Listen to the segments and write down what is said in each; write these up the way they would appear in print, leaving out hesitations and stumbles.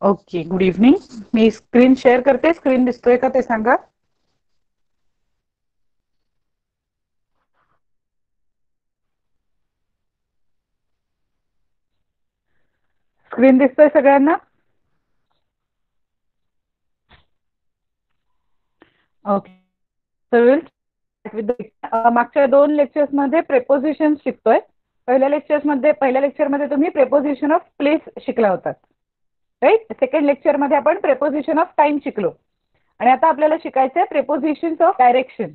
Okay, good evening. मी screen share करते. Screen दिसतोय का ते सांगा. स्क्रीन दिसतोय सगळ्यांना? ओके. मागच्या 2 लेक्चर्स मध्ये प्रेपोजिशन शिकतोय. पहिल्या लेक्चर मध्ये तुम्ही प्रेपोजिशन ऑफ प्लेस शिकला होता, राईट. सेकंड लेक्चर मध्ये आपण प्रेपोजिशन ऑफ टाइम शिकलो आणि आता आपल्याला शिकायचं आहे prepositions of direction.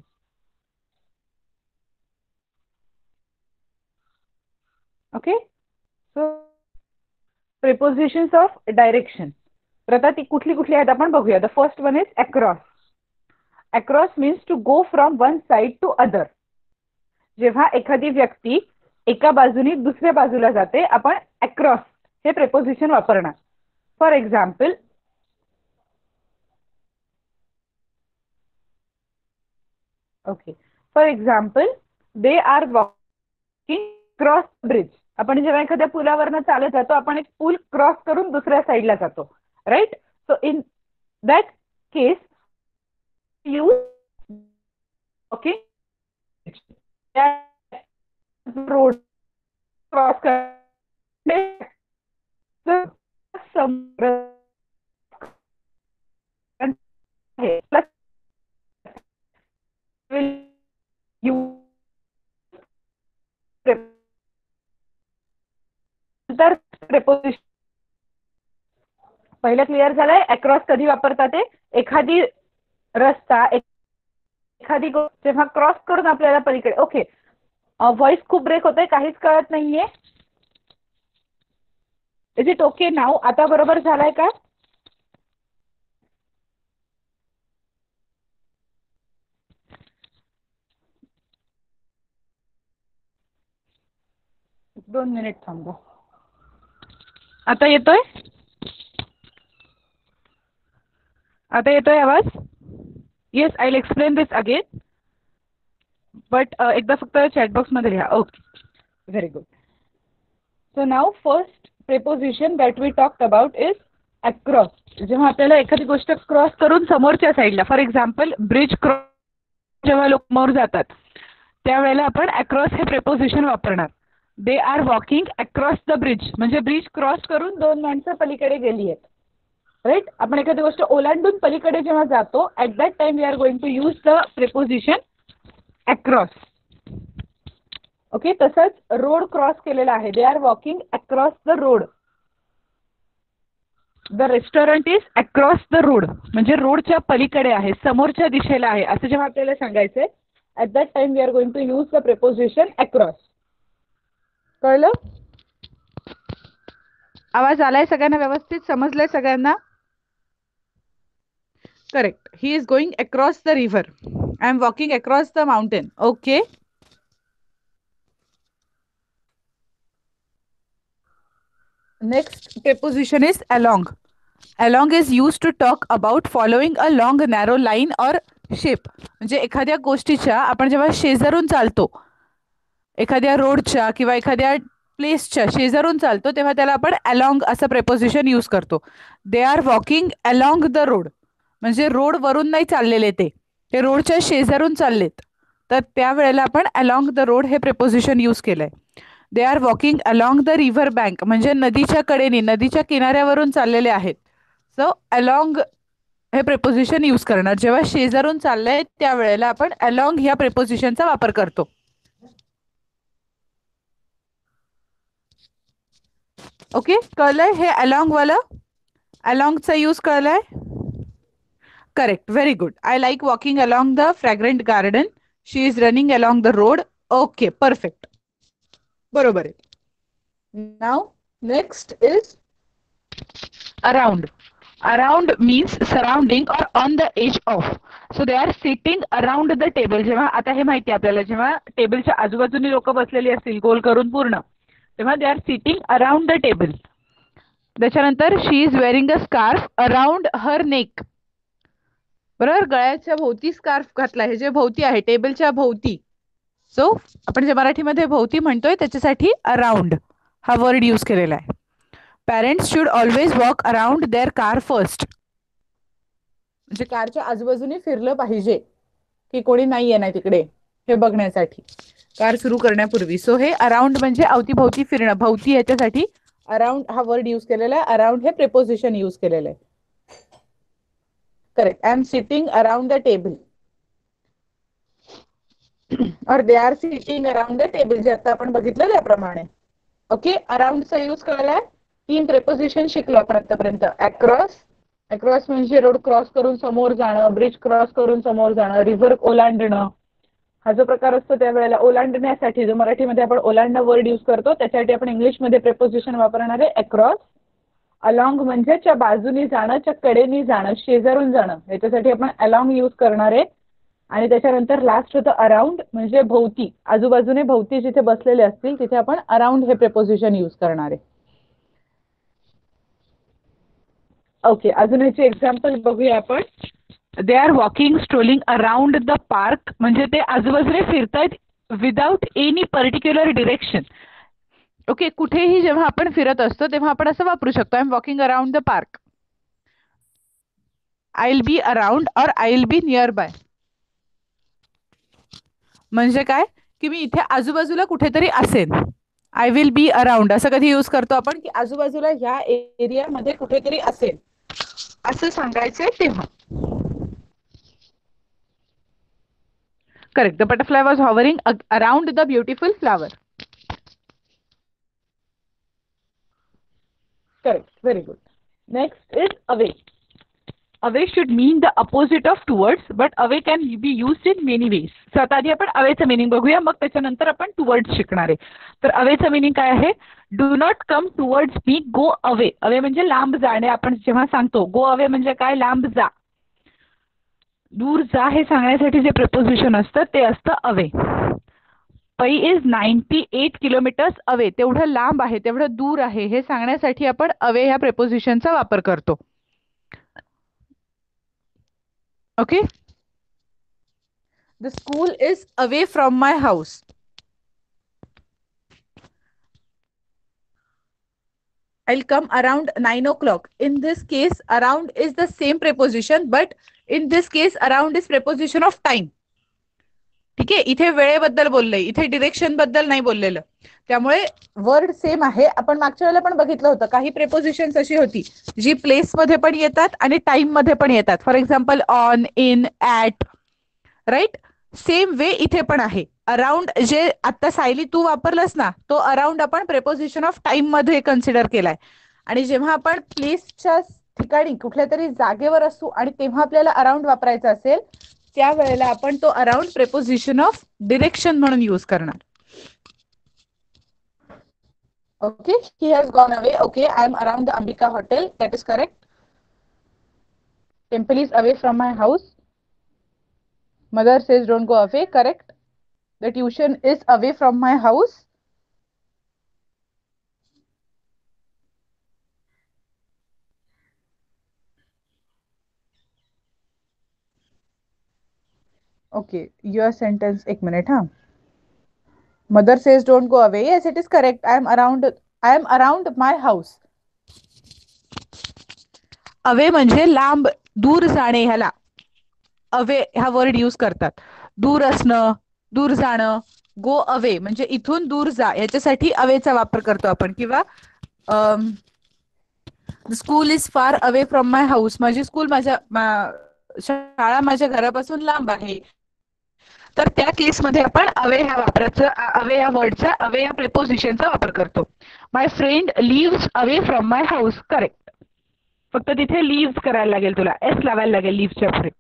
Okay, so prepositions of direction तर आता ती कुठली कुठली आहेत आपण बघूया. The first one is across. Across means to go from one side to other. जेव्हा एखादी व्यक्ती एका बाजूनी दुसऱ्या बाजूला जाते आपण अक्रॉस हे प्रेपोजिशन वापरणार. For example, okay, for example they are walking cross bridge. आपण जेव्हा एखाद्या पुलावरनं चालत जातो आपण एक पूल क्रॉस करून दुसऱ्या साईडला जातो, right. So in that case you walking road cross करणे प्रेपोजिशन पहिलं क्लिअर झालंय. अक्रॉस कधी वापरतात ते एखादी रस्ता एखादी जेव्हा क्रॉस करून आपल्याला पलीकडे. ओके, व्हॉइस खूप ब्रेक होतोय, काहीच कळत नाहीये. Is it okay now? आता बरोबर झालाय का? दोन मिनिट थांबा. आता येतोय? आता येतोय आवाज? Yes, I will explain this again, but एकदा फक्त चॅटबॉक्स मध्ये लिहा. Okay, very good. So now first preposition that we talked about is across. जेव्हा आपल्याला एखादी गोष्ट क्रॉस करून समोरच्या साईडला, फॉर एक्झाम्पल ब्रिज क्रॉस जेव्हा लोक समोर जातात त्यावेळेला आपण अक्रॉस हे प्रेपोजिशन वापरणार. दे are walking across the bridge म्हणजे ब्रिज क्रॉस करून 2 माणसं पलीकडे गेली आहेत, राईट. आपण एखादी गोष्ट ओलांडून पलीकडे जेव्हा जातो at that time we are going to use the preposition across. Okay, तसंच रोड क्रॉस केलेला आहे. They are walking across the road. The restaurant is across the road म्हणजे रोडच्या पलीकडे आहे, समोरच्या दिशेला आहे, असं जेव्हा आपल्याला सांगायचंय at that time we are going to use the preposition across. कळलं? आवाज आलाय सगळ्यांना? व्यवस्थित समजलंय सगळ्यांना? Correct. He is going across the river. I am walking across the mountain. Okay, next preposition is along. Along is used to talk about following a long narrow line or shape. म्हणजे एखाद्या गोष्टीच्या आपण जेव्हा शेजारून चालतो, एखाद्या रोडच्या किंवा एखाद्या प्लेसच्या शेजारून चालतो तेव्हा त्याला आपण along असं प्रेपोजिशन यूज करतो. दे are walking along the road म्हणजे रोड वरून नाही चाललेले, ते रोडच्या शेजारून चाललेत, तर त्यावेळेला आपण along द रोड हे प्रेपोजिशन यूज केलंय. दे are walking along the river bank म्हणजे नदीच्या कडेने, नदीच्या किनाऱ्यावरून चाललेले आहेत. सो अलॉंग हे प्रेपोजिशन यूज करणार. जेव्हा शेजारून चाललंय त्यावेळेला आपण अलॉंग ह्या प्रेपोजिशनचा वापर करतो. ओके, कळलंय हे अलॉंग वाला? अलॉंगचा यूज कळलाय? Correct, very good. I like walking along the fragrant garden. She is running along the road. Okay, perfect, बरोबर आहे. Now next is around. Around means surrounding or on the edge of. So they are sitting around the table. जेव्हा आता हे माहिती आपल्याला, जेव्हा टेबलच्या आजूबाजूने लोक बसलेली असतील गोल करून पूर्ण, तेव्हा they are sitting around the table. त्याच्यानंतर she is wearing a scarf around her neck. बरोबर, गळ्याच्या भोवती स्कार्फ घातला आहे, जे भोवती आहे टेबलच्या भोवती. सो आपण जे मराठीमध्ये भोवती म्हणतोय त्याच्यासाठी अराउंड हा वर्ड यूज केलेला आहे. Parents should always walk around their car first. म्हणजे कारच्या आजूबाजूने फिरलं पाहिजे की कोणी नाहीये ना तिकडे हे बघण्यासाठी कार सुरू करण्यापूर्वी. सो हे अराउंड म्हणजे अवतीभोवती फिरणं, भोवती याच्यासाठी अराउंड हा वर्ड यूज केलेला आहे. अराउंड हे प्रिपोजिशन यूज केलेलं आहे. करेक्ट. I am sitting around the table or they are sitting around the table, जे आता आपण बघितलं त्याप्रमाणे. ओके, अराउंडचा यूज कळलाय. 3 प्रेपोजिशन शिकलो आपण आतापर्यंत. अक्रॉस, अक्रॉस म्हणजे रोड क्रॉस करून समोर जाणं, ब्रिज क्रॉस करून समोर जाणं, रिव्हर ओलांडणं. हा जो प्रकार असतो त्यावेळेला ओलांडण्यासाठी जो मराठीमध्ये आपण ओलांडणं वर्ड यूज करतो त्याच्यासाठी आपण इंग्लिशमध्ये प्रेपोजिशन वापरणार आहे अक्रॉस. अलॉंग म्हणजे च्या बाजूनी जाणं, च्या कडेनी जाणं, शेजारून जाणं, याच्यासाठी आपण अलॉंग यूज करणार आहे. आणि त्याच्यानंतर लास्ट होतं अराउंड, म्हणजे भोवती, आजूबाजूने भोवती जिथे बसलेले असतील तिथे आपण अराउंड हे प्रेपोजिशन यूज करणार आहे. ओके, अजून याची एक्झाम्पल बघूया आपण. They are walking strolling around the park, म्हणजे ते आजूबाजूने फिरतायत without any particular direction. Okay, कुठेही जेव्हा आपण फिरत असतो तेव्हा आपण असं वापरू शकतो, I am walking around the park, I will be around or I will be nearby. म्हणजे काय की मी इथे आजूबाजूला कुठेतरी असेन. आय विल बी अराउंड असं कधी यूज करतो आपण की आजूबाजूला ह्या एरियामध्ये कुठेतरी असेल असं सांगायचंय तेव्हा. Correct. The butterfly was hovering around the beautiful flower. Correct, very good. Next is away. Away should mean the opposite of towards, but away can be used in many ways. So आता आधी आपण अवेचं meaning बघूया, मग त्याच्यानंतर आपण towards शिकणार आहे. तर अवेचं मिनिंग काय आहे? Do not come towards me, go away. Away म्हणजे लांब जाणे. आपण जेव्हा सांगतो गो अवे म्हणजे काय, लांब जा, दूर जा, हे सांगण्यासाठी जे प्रपोजिशन असतं ते असतं away. Pai is 98 kilometres away, तेवढं लांब आहे, तेवढं दूर आहे, हे सांगण्यासाठी आपण अवे ह्या प्रपोजिशनचा वापर करतो. Okay. The school is away from my house. I'll come around 9 o'clock. In this case, around is the same preposition, but in this case, around is preposition of time. ठीक आहे, इथे वेळेबद्दल बोललंय, इथे डिरेक्शन बद्दल नाही बोललेलं. त्यामुळे वर्ड सेम आहे. आपण मागच्या वेळेला पण बघितलं होतं, काही प्रेपोजिशन्स अशी होती जी प्लेस मध्ये पण येतात आणि टाइम मध्ये पण येतात. For example on, in, at, right. Same way इथे पण आहे. अराउंड जे आता सायली तू वापरलंस ना, तो अराउंड आपण प्रेपोजिशन ऑफ टाइम मध्ये कन्सिडर केलाय. आणि जेव्हा आपण प्लेसच्या ठिकाणी कुठल्या तरी जागेवर असू आणि तेव्हा आपल्याला अराउंड वापरायचा असेल त्यावेळेला आपण तो अराउंड प्रेपोजिशन ऑफ डिरेक्शन म्हणून यूज करणार. Okay, he has gone away. Okay, I am around the Ambika hotel. That is correct. Temple is away from my house. Mother says don't go away. Correct. The tuition is away from my house. Okay, your sentence एक minute huh? Mother says don't go away. Yes, it is correct. I am around my house. Away म्हणजे लांब, दूर जाणे, ह्याला away हा word use करतात. दूर असणं, दूर जाणं. गो अवे म्हणजे इथून दूर जा, याच्यासाठी अवेचा वापर करतो आपण. किंवा school is far away from my house, माझी स्कूल शाळा माझ्या घरापासून लांब आहे. तर त्या केसमध्ये आपण अवे ह्या वापराचा, अवे या वर्डचा, अवे या प्रेपोजिशनचा वापर करतो. My friend lives away from my house. Correct. फक्त तिथे लिव्स करायला लागेल, तुला एस लावायला लागेल लिव्सच्या पुढे.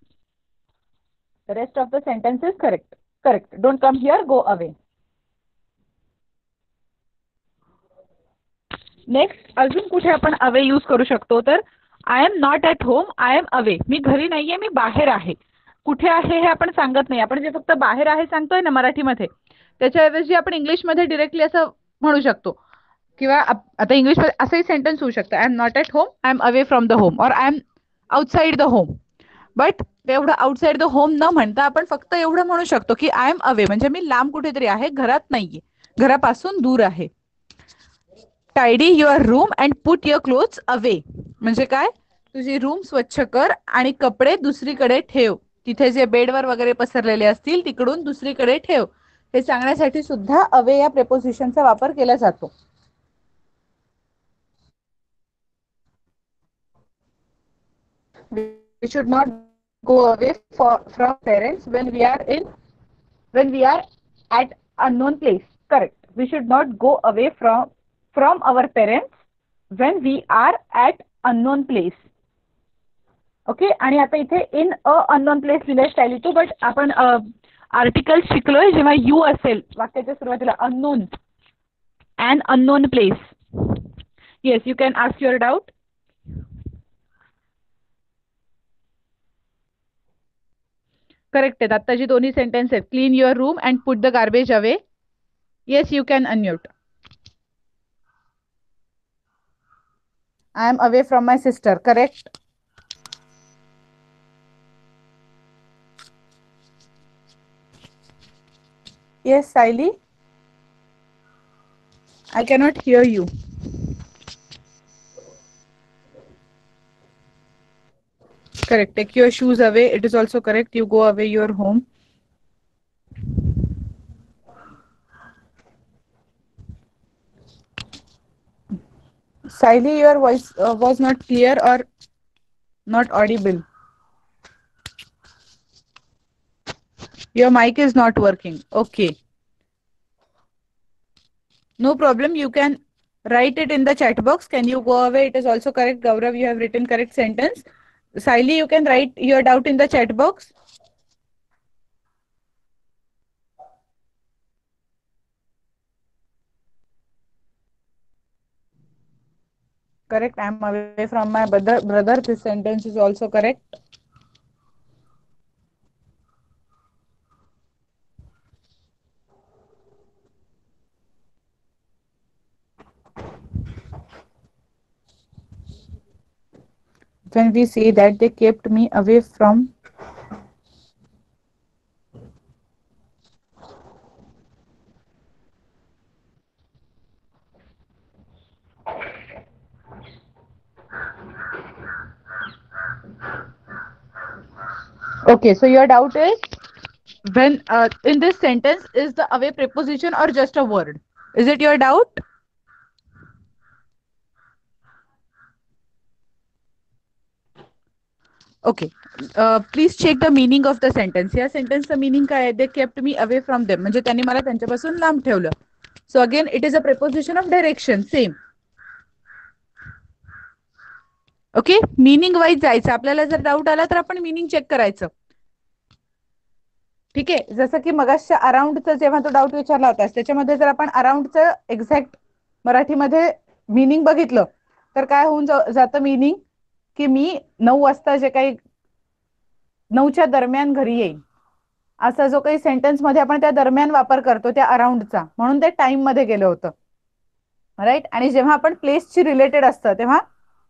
The rest of the sentence is correct. Correct. Don't come here, go away. Next अजून कुठे आपण अवे यूज करू शकतो, तर I am not at home, I am away. मी घरी नाहीये, मी बाहेर आहे. कुठे आहे हे आपण सांगत नाही. आपण जे फक्त बाहेर आहे सांगतोय ना मराठीमध्ये, त्याच्याऐवजी आपण इंग्लिशमध्ये डिरेक्टली असं म्हणू शकतो. किंवा आता इंग्लिशमध्ये असंही सेंटेन्स होऊ शकतं, I am not at home, I am away from the home, or I am outside the home. But तेवढं आउटसाइड द होम न म्हणता आपण फक्त एवढं म्हणू शकतो की आय एम अवे, म्हणजे मी लांब कुठेतरी आहे, घरात नाहीये, घरापासून दूर आहे. Tidy your room and put your clothes away. म्हणजे काय, तुझी रूम स्वच्छ कर आणि कपडे दुसरीकडे ठेव. तिथे जे बेडवर वगैरे पसरलेले असतील तिकडून दुसरीकडे ठेव. हे सांगण्यासाठी सुद्धा अवे या प्रेपोजिशनचा वापर केला जातो. We should not go away from parents when we are at unknown place. Correct. We should not go away from our parents when we are at unknown place. Okay. आणि आता इथे इन अ अननोन प्लेस लिहिलंय style to, but आपण article शिकलोय जेव्हा you असेल वाक्याच्या सुरुवातीला unknown and unknown place. Yes, you can ask your doubt. Correct आहेत आत्ताची दोन्ही सेंटेन्स आहेत. Clean your room and put the garbage away. Yes, you can unmute. I am away from my sister. Correct. Yes Sayali, I cannot hear you. Correct. Take your shoes away. It is also correct. You go away your home. Siley, your voice was not clear or not audible. Your mic is not working. Okay. No problem. You can write it in the chat box. Can you go away? It is also correct. Gaurav, you have written correct sentence. Siley, you can write your doubt in the chat box. Correct. I am away from my brother. This sentence is also correct. When we say that they kept me away from Okay, so your doubt is when in this sentence is the away preposition or just a word? Is it your doubt? Okay, please check the meaning of the sentence. या sentence चा meaning काय आहे? They kept me away from them. म्हणजे त्यांनी मला त्यांच्यापासून लांब ठेवलं. So again, it is a preposition of direction. Same. Okay, meaning wise जायचं. आपल्याला जर डाऊट आला तर आपण मीनिंग चेक करायचं. ठीक आहे. जसं की मगाशी अराउंडचं जेव्हा तो डाऊट विचारला होता त्याच्यामध्ये जर आपण अराउंडचं एक्झॅक्ट मराठीमध्ये मीनिंग बघितलं तर काय होऊन जातं मीनिंग, की मी 9 वाजता जे काही 9च्या दरम्यान घरी येईल असा जो काही सेंटेन्स मध्ये आपण त्या दरम्यान वापर करतो त्या अराउंडचा, म्हणून ते टाइम मध्ये गेलं होतं. राईट. आणि जेव्हा आपण प्लेसची रिलेटेड असतं तेव्हा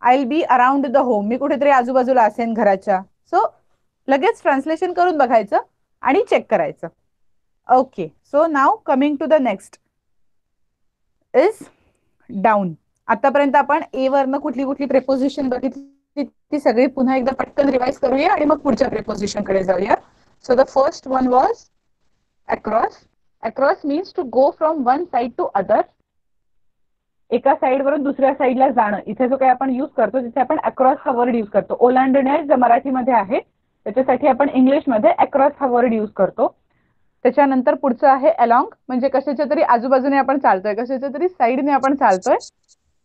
I will be around the home, मी कुठेतरी आजूबाजूला असेन घराच्या. सो लगेच ट्रान्सलेशन करून बघायचं आणि चेक करायचं. Okay, so now coming to the next is down. आतापर्यंत आपण ए वरनं कुठली कुठली प्रेपोजिशन बघितली ती सगळी पुन्हा एकदा पटकन रिवाइज करूया आणि मग पुढच्या प्रेपोजिशन कडे जाऊया. So the first one was across. Across means to go from one side to other. एका साइड वरून दुसऱ्या साइडला जाणं. इथे जो काही आपण यूज करतो तिथे आपण अक्रॉस हा वर्ड यूज करतो. ओलांडणे जे मराठीमध्ये आहे त्याच्यासाठी आपण इंग्लिशमध्ये अक्रॉस हा वर्ड यूज करतो. त्याच्यानंतर पुढचं आहे अलॉंग, म्हणजे कशाच्या तरी आजूबाजूने आपण चालतोय, कशाच्या तरी साईडने आपण चालतोय.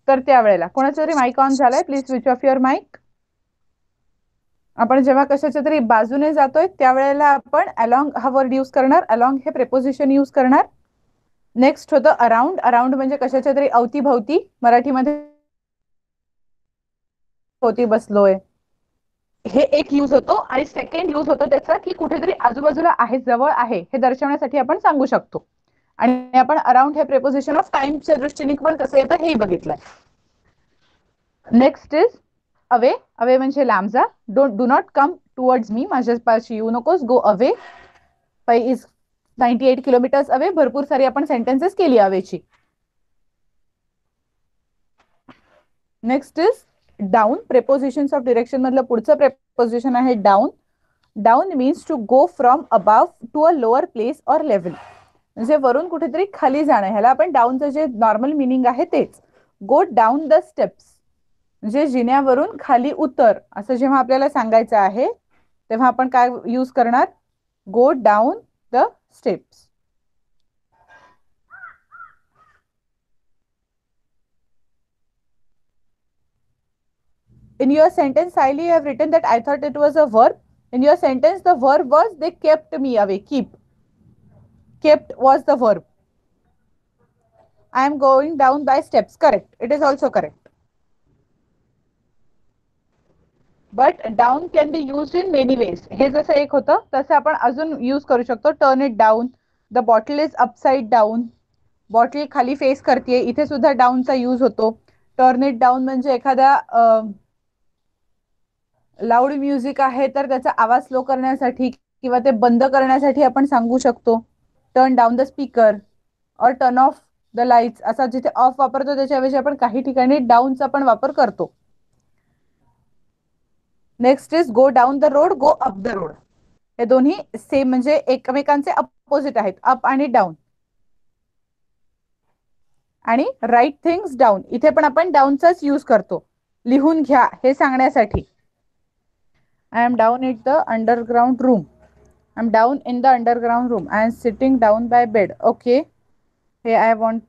तर त्यावेळेला कोणाचा तरी माईक ऑन झालाय, please switch off your mic. आपण जेव्हा कशाच्या तरी बाजूने जातोय त्यावेळेला आपण अलॉंग हा वर्ड यूज करणार. अलॉंग हे प्रेपोजिशन यूज करणार. नेक्स्ट होतं अराउंड. अराउंड म्हणजे कशाच्या तरी अवतीभवती, मराठीमध्ये होती बसलोय, हे एक यूज होतो. आणि सेकंड यूज होतो त्याचा की कुठेतरी आजूबाजूला आहे, जवळ आहे हे दर्शवण्यासाठी आपण सांगू शकतो. आणि आपण अराउंड हे प्रेपोजिशन ऑफ टाइमच्या दृष्टीने पण कसं येतं हे बघितलंय. Next is away. अवे म्हणजे लांब जा. Do not come towards me, माझ्यापाशी येऊ नकोस. Go away. Pai is 98 kilometres away. भरपूर सारी आपण सेंटेन्सेस केली अवेची. Next is down. Prepositions of direction मधलं पुढचं प्रेपोजिशन आहे down. Down means to go from above to a lower place or level. म्हणजे वरून कुठेतरी खाली जाणं, ह्याला आपण डाऊनचं जे नॉर्मल मिनिंग आहे तेच. गो डाऊन द स्टेप्स म्हणजे जिन्यावरून खाली उतर असं जेव्हा आपल्याला सांगायचं आहे तेव्हा आपण काय यूज करणार? Go down the steps. In your sentence, Siley, you have written that I thought it was a verb. In your sentence, the verb was they kept me away. Keep. Kept was the verb. I am going down by steps. Correct. It is also correct. But down can be used in many ways. हे जसं एक होतं तसं आपण अजून use करू शकतो. Turn it down. The bottle is upside down. Bottle खाली फेस करते, इथे सुद्धा डाऊनचा यूज होतो. टर्न इट डाऊन म्हणजे एखाद्या लाऊड म्युझिक आहे तर त्याचा आवाज स्लो करण्यासाठी किंवा ते बंद करण्यासाठी आपण सांगू शकतो टर्न डाऊन द स्पीकर और टर्न ऑफ द लाईट्स. असा जिथे ऑफ वापरतो त्याच्याऐवजी आपण काही ठिकाणी डाऊनचा पण वापर करतो. Next is go down the road, go up the road. हे दोन्ही सेम म्हणजे एकमेकांचे अपोजिट आहेत, अप आणि डाऊन. आणि राईट थिंग्स डाऊन, इथे पण आपण डाऊनचाच यूज करतो लिहून घ्या हे सांगण्यासाठी. I am down it the underground room. I am down in the underground room. I am sitting down by bed. Okay. हे I want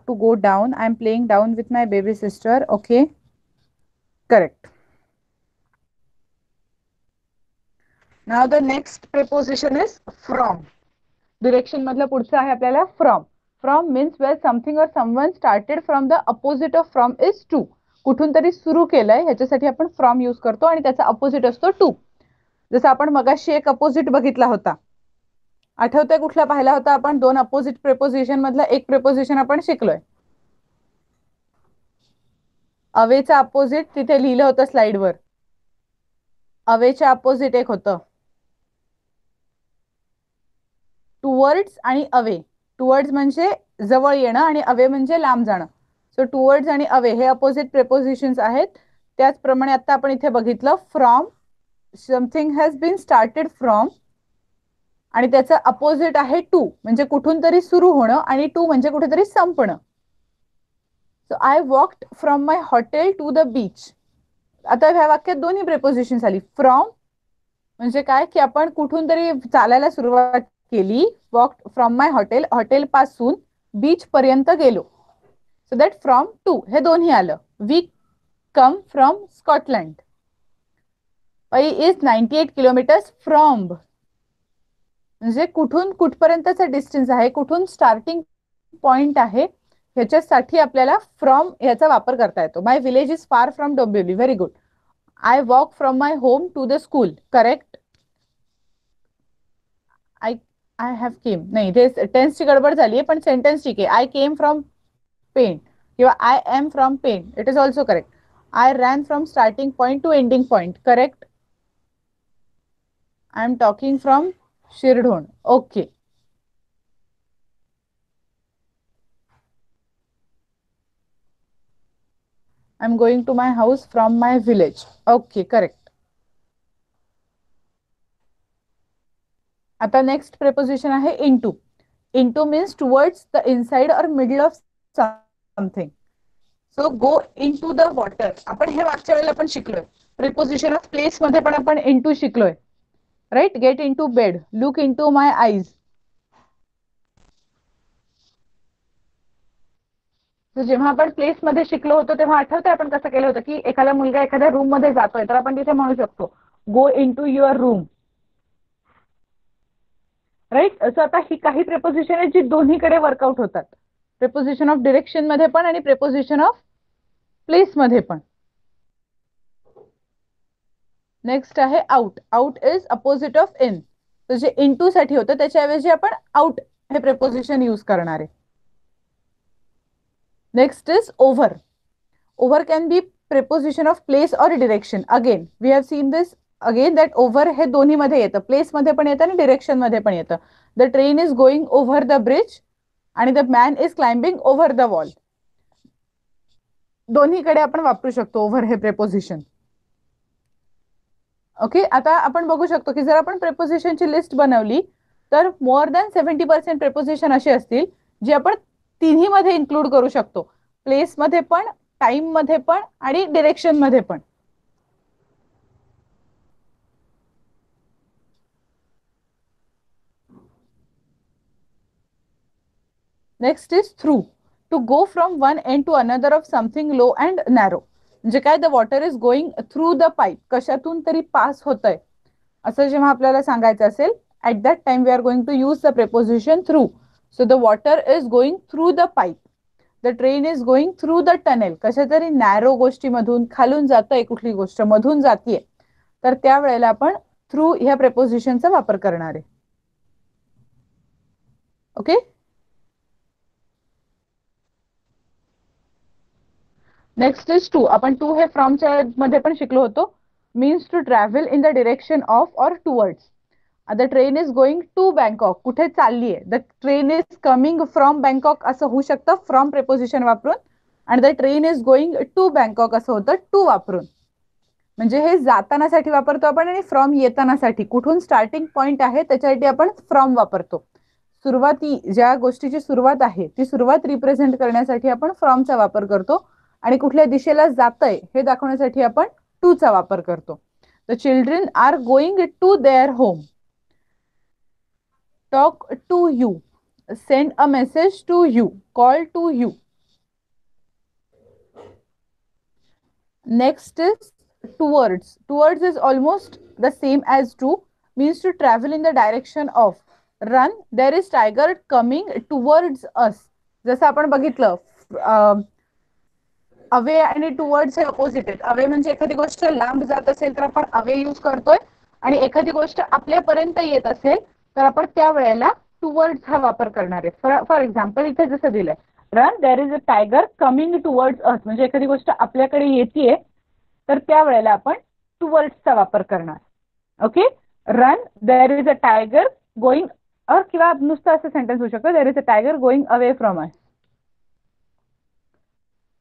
to go down. I am playing down with my baby sister. Okay, correct. Now the next preposition is from. Direction मतलब पुढचं आहे आपल्याला from. From means where something or someone started from. The opposite of from is to. कुठून तरी सुरू केलंय ह्याच्यासाठी आपण from यूज करतो आणि त्याचा अपोजिट असतो to. जसं आपण मगाशी एक अपोजिट बघितला होता, आठवतंय कुठला पाहिला होता आपण? दोन अपोजिट प्रेपोजिशन मधलं एक प्रेपोजिशन आपण शिकलोय. अवेचा अपोजिट तिथे लिहिलं होतं स्लाइडवर. अवेच्या अपोजिट एक होतं टुवर्ड्स आणि अवे. टुवर्ड्स म्हणजे जवळ येणं आणि अवे म्हणजे लांब जाणं. सो टुवर्ड्स आणि अवे हे अपोजिट प्रेपोजिशन्स आहेत. त्याचप्रमाणे आता आपण इथे बघितलं from. Something has been started from आणि त्याचं अपोजिट आहे टू म्हणजे कुठून तरी सुरू होणं आणि टू म्हणजे कुठेतरी संपणं. So I walked from my hotel to the beach. आता ह्या वाक्यात दोन्ही प्रेपोजिशन आली. फ्रॉम म्हणजे काय की आपण कुठून तरी चालायला सुरुवात केली. Walked from my hotel, hotel पासून बीच पर्यंत गेलो. सो दॅट फ्रॉम टू हे दोन्ही आलं. We come from Scotland. Pai is 98 kilometres from म्हणजे कुठून कुठपर्यंतचा डिस्टन्स आहे, कुठून स्टार्टिंग पॉइंट आहे ह्याच्यासाठी आपल्याला फ्रॉम ह्याचा वापर करता येतो. My village is far from Dombivli. Very good. I walk from my home to the school. Correct. I I have came नाही, ते टेन्सची गडबड झाली आहे पण सेंटेन्स ठीक आहे. आय केम फ्रॉम पेन किंवा I am from Pen, it is also correct. I ran from starting point to ending point. Correct. I am talking from Shirdhon. Okay. I am going to my house from my village. Okay, correct. आता next preposition आहे into. Into means towards the inside or middle of something. So go into the water. आपण हे मागच्या वेळेला आपण शिकलोय. Preposition of place मध्ये पण आपण इनटू शिकलोय. Right. Get into bed, look into my eyes. जेव्हा आपण प्लेस मध्ये शिकलो होतो तेव्हा आठवतंय आपण कसं केलं होतं की एखादा मुलगा एखाद्या रूम मध्ये जातोय तर आपण तिथे म्हणू शकतो go into your room. Right. So आता ही काही प्रेपोजिशन आहेत जी दोन्हीकडे वर्कआउट होतात. प्रेपोजिशन ऑफ डिरेक्शन मध्ये पण आणि प्रेपोजिशन ऑफ प्लेस मध्ये पण. नेक्स्ट आहे out. Out is opposite of in. तर जे इनटू साठी होतं त्याच्याऐवजी आपण आउट हे प्रेपोजिशन यूज करणार आहे. Next is over. Over can be preposition of place or direction. Again we have seen this again that over हे दोन्ही मध्ये येतं, प्लेस मध्ये पण येतं आणि डिरेक्शन मध्ये पण येतं. The train is going over the bridge आणि the man is climbing over the wall. दोन्हीकडे आपण वापरू शकतो ओव्हर हे प्रेपोजिशन. ओके, आता आपण बघू शकतो की जर आपण प्रेपोजिशनची लिस्ट बनवली तर मोर दॅन 70% प्रेपोजिशन असे असतील जे आपण तिन्ही मध्ये इन्क्लूड करू शकतो, प्लेस मध्ये पण, टाइम मध्ये पण आणि डिरेक्शन मध्ये पण. Next is through. To go from one end to another of something low and narrow. म्हणजे काय, the water is going through the pipe, कशातून तरी पास होतंय असं जेव्हा आपल्याला सांगायचं असेल, at that time we are going to use the preposition through. So the water is going through the pipe. The train is going through the tunnel. कशा तरी नॅरो गोष्टीमधून खालून जातंय कुठली गोष्ट, मधून जातीये, तर त्यावेळेला आपण थ्रू ह्या प्रेपोजिशनचा वापर करणार आहे. ओके. Next is to. आपण टू हे फ्रॉमच्या मध्ये पण शिकलो होतो. Means to travel in the direction of or towards. The train is going to Bangkok, कुठे चालली आहे. The train is coming from Bangkok असं होऊ शकतं फ्रॉम प्रेपोजिशन वापरून, आणि the train is going to Bangkok असं होतं टू वापरून. म्हणजे हे जातानासाठी वापरतो आपण आणि फ्रॉम येतानासाठी, कुठून स्टार्टिंग पॉइंट आहे त्याच्यासाठी आपण फ्रॉम वापरतो. सुरुवाती ज्या गोष्टीची सुरुवात आहे ती सुरुवात रिप्रेझेंट करण्यासाठी आपण फ्रॉमचा वापर करतो, आणि कुठल्या दिशेला जातंय हे दाखवण्यासाठी आपण टू चा वापर करतो. The children are going to their home. Talk to you, send a message to you, call to you. Next is towards. Towards is almost the same as to, means to travel in the direction of. Run, there is tiger coming towards us. जसं आपण बघितलं, away आणि towards हे opposite आहेत. Away म्हणजे एखादी गोष्ट लांब जात असेल तर आपण अवे यूज करतोय, आणि एखादी गोष्ट आपल्यापर्यंत येत असेल तर आपण त्या वेळेला टुवर्ड्स हा वापर करणार आहे. फॉर एक्झाम्पल इथे जसं दिलंय, run, there is a tiger coming towards us, म्हणजे एखादी गोष्ट आपल्याकडे येते तर त्यावेळेला आपण टुवर्ड्सचा वापर करणार. Okay. Run, there is a tiger going, or किंवा नुसतं असं सेंटेन्स होऊ शकतं, there is a tiger going away from us.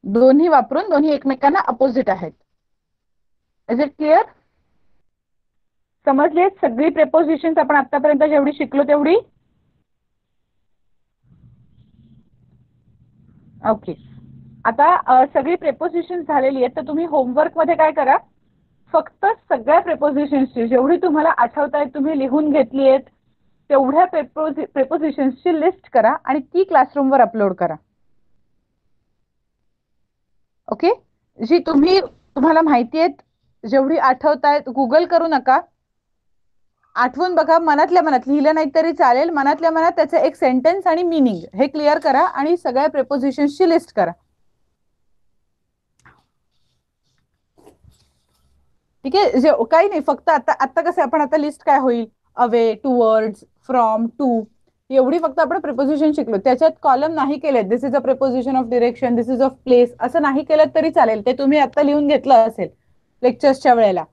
दोन्ही वापरून दोन्ही एकमेकांना अपोजिट आहेत. Is it clear? समजले सगळी प्रेपोजिशन्स आपण आतापर्यंत जेवढी शिकलो तेवढी? ओके. आता सगळी प्रेपोजिशन झालेली आहेत, तर तुम्ही होमवर्क मध्ये काय करा, फक्त सगळ्या प्रेपोजिशन्सची जेवढी तुम्हाला आठवत आहेत तुम्ही लिहून घेतली आहेत तेवढ्या प्रेपोजिशन्सची लिस्ट करा आणि ती क्लासरूमवर अपलोड करा. ओके. जी तुम्हाला माहिती आहेत, जेवढी आठवत आहेत, गुगल करू नका, आठवून बघा, मनातल्या मनात लिहिलं नाही तरी चालेल, मनातल्या मनात त्याचं एक सेंटेन्स आणि मिनिंग हे क्लिअर करा आणि सगळ्या प्रेपोजिशन्सची लिस्ट करा. ठीक आहे. जे काही नाही, फक्त आता आता कसं आपण आता लिस्ट काय होईल, अवे, टुवर्ड्स, फ्रॉम, टू, एवढी फक्त आपण प्रिपोजिशन शिकलो. त्याच्यात कॉलम नाही केले, this is a preposition of direction, this is of place, असं नाही केलं तरी चालेल, ते तुम्ही आता लिहून घेतलं असेल लेक्चर्सच्या वेळेला.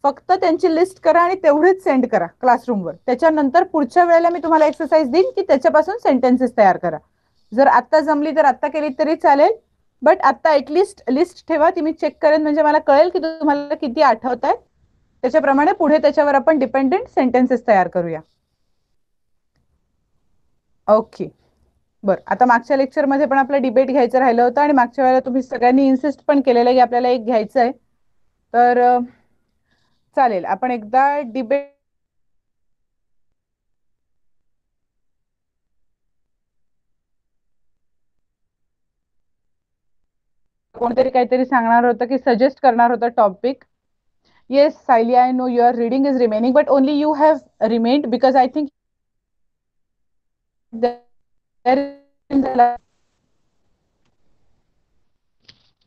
फक्त त्यांची लिस्ट करा आणि तेवढीच सेंड करा क्लासरूमवर. त्याच्यानंतर पुढच्या वेळेला मी तुम्हाला एक्सरसाइज देईन की त्याच्यापासून सेंटेन्सेस तयार करा. जर आत्ता जमली तर आत्ता केली तरी चालेल, बट आत्ता ऍटलिस्ट लिस्ट ठेवा, ती मी चेक करेन, म्हणजे मला कळेल की तुम्हाला किती आठवत आहे. त्याच्याप्रमाणे पुढे त्याच्यावर आपण डिपेंडेंट सेंटेन्सेस तयार करूया. ओके. बरं, आता मागच्या लेक्चरमध्ये पण आपलं डिबेट घ्यायचं राहिलं होतं, आणि मागच्या वेळेला तुम्ही सगळ्यांनी इन्सिस्ट पण केलेलं की आपल्याला एक घ्यायचं आहे, तर चालेल आपण एकदा डिबेट. कोणतरी काहीतरी सांगणार होतं की सजेस्ट करणार होतं topic. Yes Sayali, I know your reading is remaining, but only you have remained because I think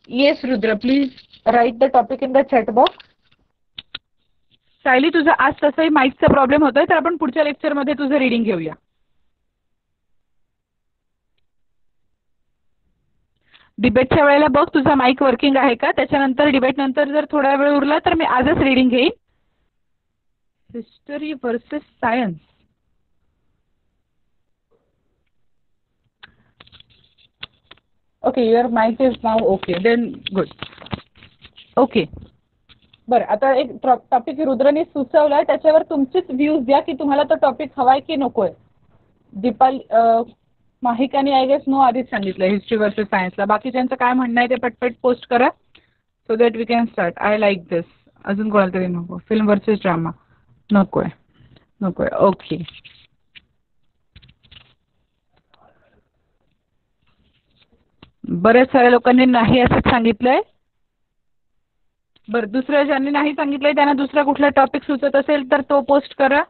yes Rudra, please write the topic in the chat box. Sayali, तुझा आज तसंही माईकचा प्रॉब्लेम होतोय, तर आपण पुढच्या लेक्चरमध्ये तुझं रीडिंग घेऊया. डिबेटच्या वेळेला बघ तुझा माईक वर्किंग आहे का, त्याच्यानंतर डिबेट नंतर जर थोडा वेळ उरला तर मी आजच रीडिंग घेईन. History versus science. Okay, your mic is now okay, then good. Okay, बरं. आता एक टॉपिक रुद्रने सुचवलाय, त्याच्यावर तुमचेच व्ह्यूज द्या की तुम्हाला तो टॉपिक हवाय की नकोय. दीपाली, माहिकाने आय गेस नो आधीच सांगितलं हिस्ट्री वर्सेस सायन्सला. बाकीच्यांचं काय म्हणणं आहे ते पटपट पोस्ट करा so that we can start. I like this. अजून कोणाला तरी नको. फिल्म वर्सेस ड्रामा नकोय, नकोय. ओके, बऱ्याच साऱ्या लोकांनी नाही असंच सांगितलंय. बरं, दुसऱ्या ज्यांनी नाही सांगितलंय त्यांना दुसरा कुठला टॉपिक सुचत असेल तर तो पोस्ट करा.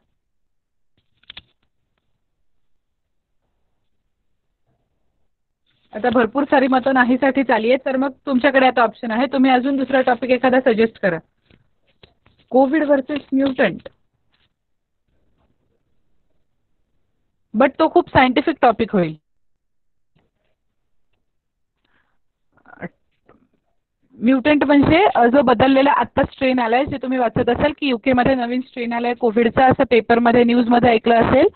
आता भरपूर सारी मतं नाहीसाठी आली आहेत, तर मग तुमच्याकडे आता ऑप्शन आहे, तुम्ही अजून दुसरा टॉपिक एखादा सजेस्ट करा. कोविड वर्सेस म्युटंट, बट तो खूप सायंटिफिक टॉपिक होईल. म्युटंट म्हणजे जो बदललेला आत्ता स्ट्रेन आलाय, जे तुम्ही वाचत असाल की UK मध्ये नवीन स्ट्रेन आलाय कोविडचा, असं पेपरमध्ये न्यूजमध्ये ऐकलं असेल,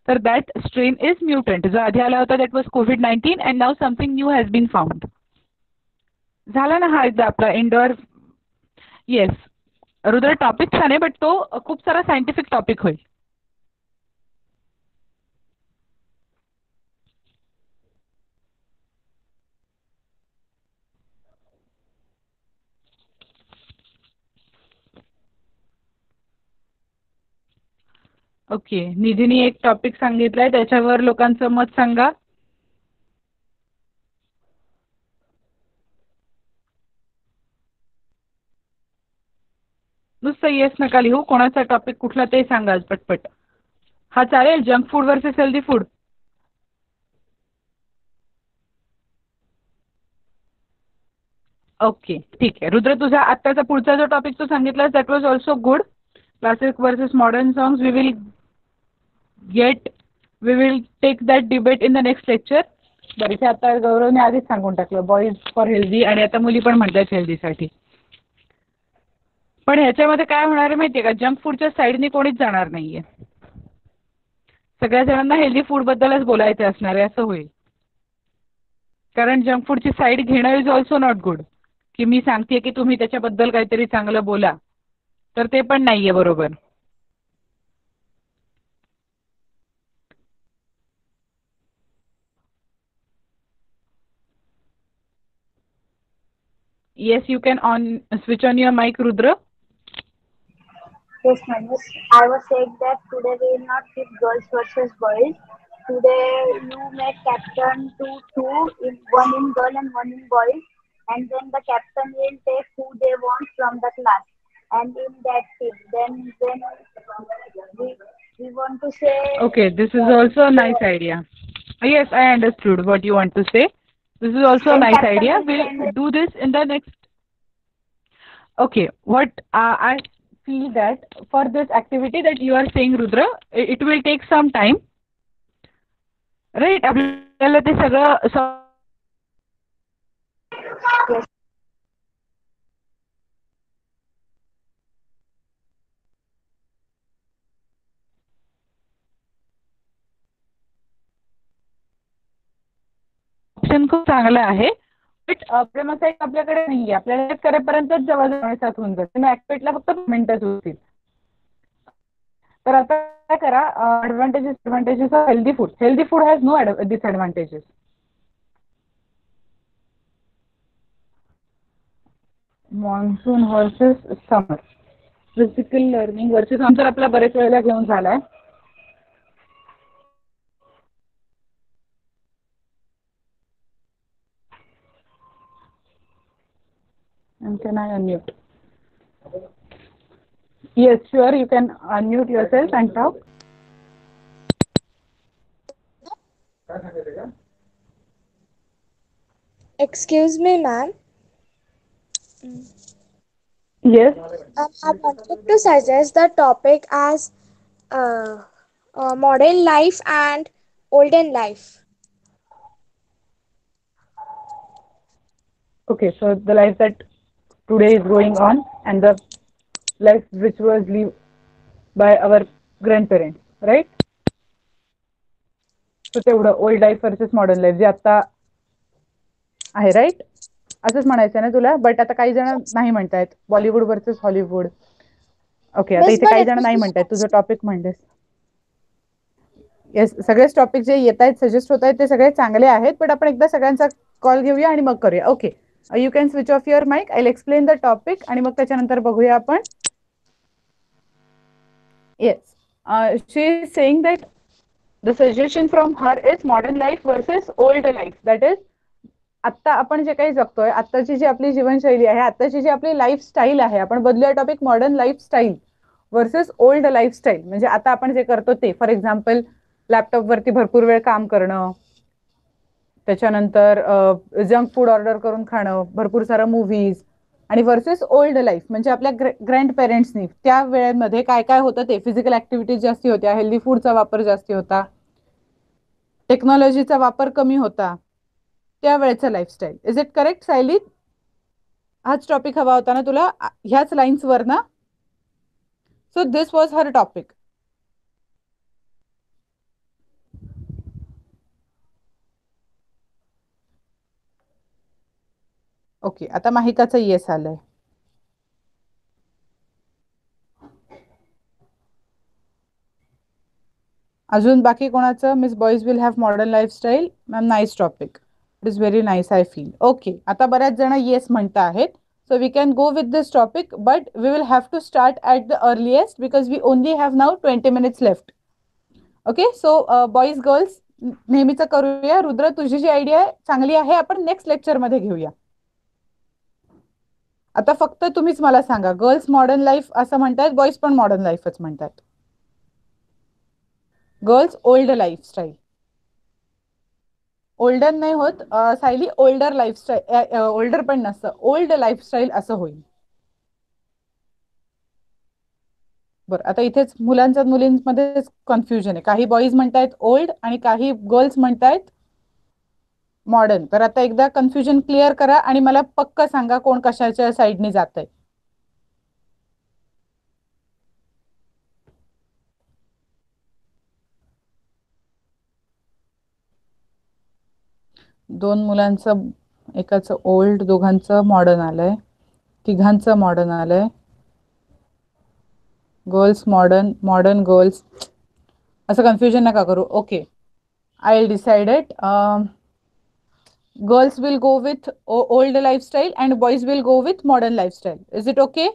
तर दॅट स्ट्रेन इज म्युटंट. जो आधी आला होता that was COVID-19 and now something new has been found. झाला ना हा एकदा आपला इंडोअर. येस रुद्र, टॉपिक छान आहे बट तो खूप सारा सायंटिफिक टॉपिक होईल. ओके, निधीने एक टॉपिक सांगितलाय, त्याच्यावर लोकांचं मत सांगा. नुसतं येस नका लिहू, कोणाचा टॉपिक कुठला ते सांगा पटपट. हा चालेल, junk food versus healthy food. Okay, ठीक आहे. रुद्र, तुझा आत्ताचा पुढचा जो टॉपिक तू सांगितलास that was also good. Classic versus modern songs. We will take that debate in the next lecture. बरं, इथे आता गौरवने आधीच सांगून टाकलं बॉईज फॉर हेल्दी, आणि आता मुली पण म्हणतात हेल्दीसाठी. पण ह्याच्यामध्ये काय होणार आहे माहितीये का, जंक फूडच्या साईडनी कोणीच जाणार नाहीये. सगळ्या जणांना हेल्दी फूड बद्दलच बोलायचं असणार आहे, असं होईल. कारण जंक फूडची साईड घेणं इज ऑल्सो नॉट गुड. की मी सांगते की तुम्ही त्याच्याबद्दल काहीतरी चांगलं बोला, तर ते पण नाहीये बरोबर. Yes, you can switch on your mic Rudra. Yes, ma'am. Yes, I was saying that today we will not keep girls versus boys. Today you make captain two, one in girl and one in boys, and then the captain will take who they want from the class, and in that team, then we want to say Okay, this is also a nice idea. Yes, I understood what you want to say. This is also a then nice captain idea. will We'll send. do this in the next. Okay, what I feel that for this activity that you are saying, Rudra, it will take some time. Right? आपल्याला ते सगळं Yes. Option खूप चांगला आहे, but problem असा एक आपल्याकडे नाहीये. आपल्याला करेपर्यंतच जवळजवळ 7 होऊन जाते. मग ऍक्टिव्हिटीला फक्त मिनिटच होतील. तर आता काय करा, advantages of healthy food. Healthy food has no disadvantages. Monsoon versus summer. Physical learning versus आमचा आपला बरेच वेळेला घेऊन झालाय. And can I unmute? Yes, sure, you can unmute yourself and talk. Excuse me, ma'am. Yes. I wanted to suggest the topic as uh, modern life and olden life. Okay, so the life that today is going on and the life which was lived by our grandparents, right? So तेवढं old life versus modern life जे आता आहे, right? असंच म्हणायचं ना तुला? But आता काही जण नाही म्हणतायत बॉलिवूड वर्सेस हॉलिवूड. ओके, आता Miss, इथे but काही it जण was नाही the म्हणतायत, तुझं suggestion. टॉपिक म्हणतेस. येस, सगळेच टॉपिक जे येत आहेत, सजेस्ट होत आहेत, ते सगळे चांगले आहेत, बट आपण एकदा सगळ्यांचा कॉल घेऊया आणि मग करूया. Okay, you can switch off your mic, I will explain the topic आणि मग त्याच्यानंतर बघूया आपण. Yes, she is saying that the suggestion from her is modern life versus old life. That is, आता आपण जे काही जगतोय, आत्ताची जी आपली जीवनशैली आहे, आत्ताची जी आपली लाईफस्टाईल आहे, आपण बदलूया topic modern lifestyle versus old lifestyle. म्हणजे आता आपण जे करतो ते, फॉर एक्झाम्पल लॅपटॉपवरती भरपूर वेळ काम करणं, त्याच्यानंतर जंक फूड ऑर्डर करून खाणं, भरपूर सारं मूव्हीज, आणि वर्सेस ओल्ड लाईफ म्हणजे आपल्या ग्रँड पेरेंट्सनी त्या वेळेमध्ये काय काय होतं ते, फिजिकल ऍक्टिव्हिटीज जास्ती होत्या, हेल्दी फूडचा वापर जास्ती होता, टेक्नॉलॉजीचा वापर कमी होता, त्यावेळेचं lifestyle. Is it correct Sayali? हाच टॉपिक हवा होता ना तुला, ह्याच लाईन्सवर ना? So this was her topic. Okay, आता माहिकाचं येस आलंय. अजून बाकी कोणाचं? Miss boys will have modern lifestyle. Ma'am, nice topic, it is very nice, I feel. Okay, आता बऱ्याच जण येस म्हणता आहेत, so we can go with this topic, but we will have to start at the earliest because we only have now 20 minutes left. Okay, so boys girls नेहमीच करूया. रुद्र, तुझी जी idea आहे चांगली आहे, आपण नेक्स्ट लेक्चरमध्ये घेऊया. आता फक्त तुम्हीच मला सांगा, गर्ल्स मॉडर्न लाईफ असं म्हणतायत, बॉईज पण मॉडर्न लाईफच म्हणतात. Girls old lifestyle. ओल्डर नाही होत सायली, ओल्डर लाईफस्टाईल, ओल्डर पण नसतं, ओल्ड लाईफस्टाईल असं होईल. बरं, आता इथेच मुलांच्या मुलींमध्येच कन्फ्युजन आहे. काही बॉईज म्हणतायत ओल्ड आणि काही गर्ल्स म्हणतायत मॉडर्न. तर आता एकदा कन्फ्युजन क्लिअर करा आणि मला पक्क सांगा कोण कशाच्या साईडने जात आहे. दोन मुलांचं, एकाचं ओल्ड, दोघांचं मॉडर्न आलंय, तिघांचं मॉडर्न आलंय. गर्ल्स मॉडर्न, मॉडर्न गर्ल्स, असं कन्फ्युजन नका करू. Okay, I will decide it. Girls will go with old lifestyle and boys will go with modern lifestyle. Is it okay?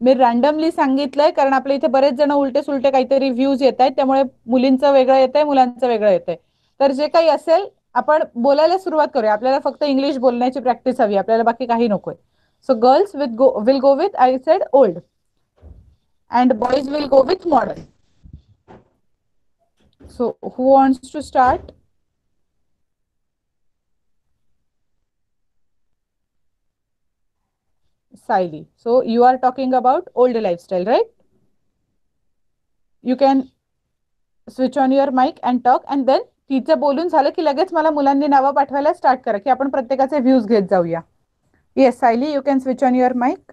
Me randomly सांगितलंय कारण आपल्या इथे बरेच जण उलटे सुलटे काहीतरी व्ह्यूज येत आहेत, त्यामुळे मुलींचं वेगळं येत आहे, मुलांचं वेगळं येत आहे. तर जे काही असेल आपण बोलायला सुरुवात करूया. आपल्याला फक्त इंग्लिश बोलण्याची प्रॅक्टिस हवी, आपल्याला बाकी काही नकोय. So girls will go with, I said old, and boys will go with modern. So who wants to start? Saili. So you are talking about old lifestyle, right? You can switch on your mic and talk, and then तिचं बोलून झालं की लगेच मला मुलांनी नावं पाठवायला start करा, की आपण प्रत्येकाचे व्ह्यूज घेत जाऊया. Yes Saili, you can switch on your mic.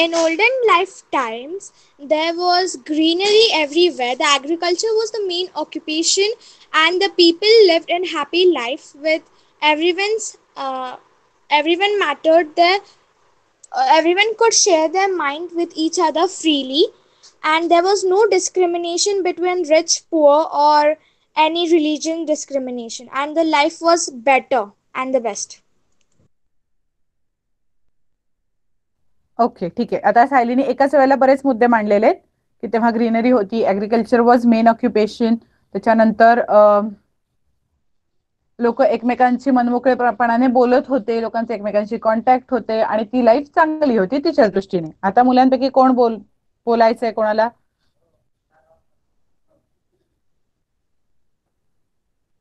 In olden lifetimes, there was greenery everywhere. The agriculture was the main occupation, and the people lived in happy life with everyone mattered. Everyone could share their mind with each other freely, and there was no discrimination between rich, poor, or any religion discrimination. And the life was better and the best. Okay, ठीक आहे. आता सायलीने एकाच वेळेला बरेच मुद्दे मांडलेले आहेत, की तेव्हा ग्रीनरी होती, ऍग्रिकल्चर वॉज मेन ऑक्युपेशन, त्याच्यानंतर लोक एकमेकांशी मनमोकळेपणाने बोलत होते, लोकांचे एकमेकांशी कॉन्टॅक्ट होते, आणि ती लाईफ चांगली होती तिच्या दृष्टीने. आता मुलांपैकी कोण बोलायचंय कोणाला?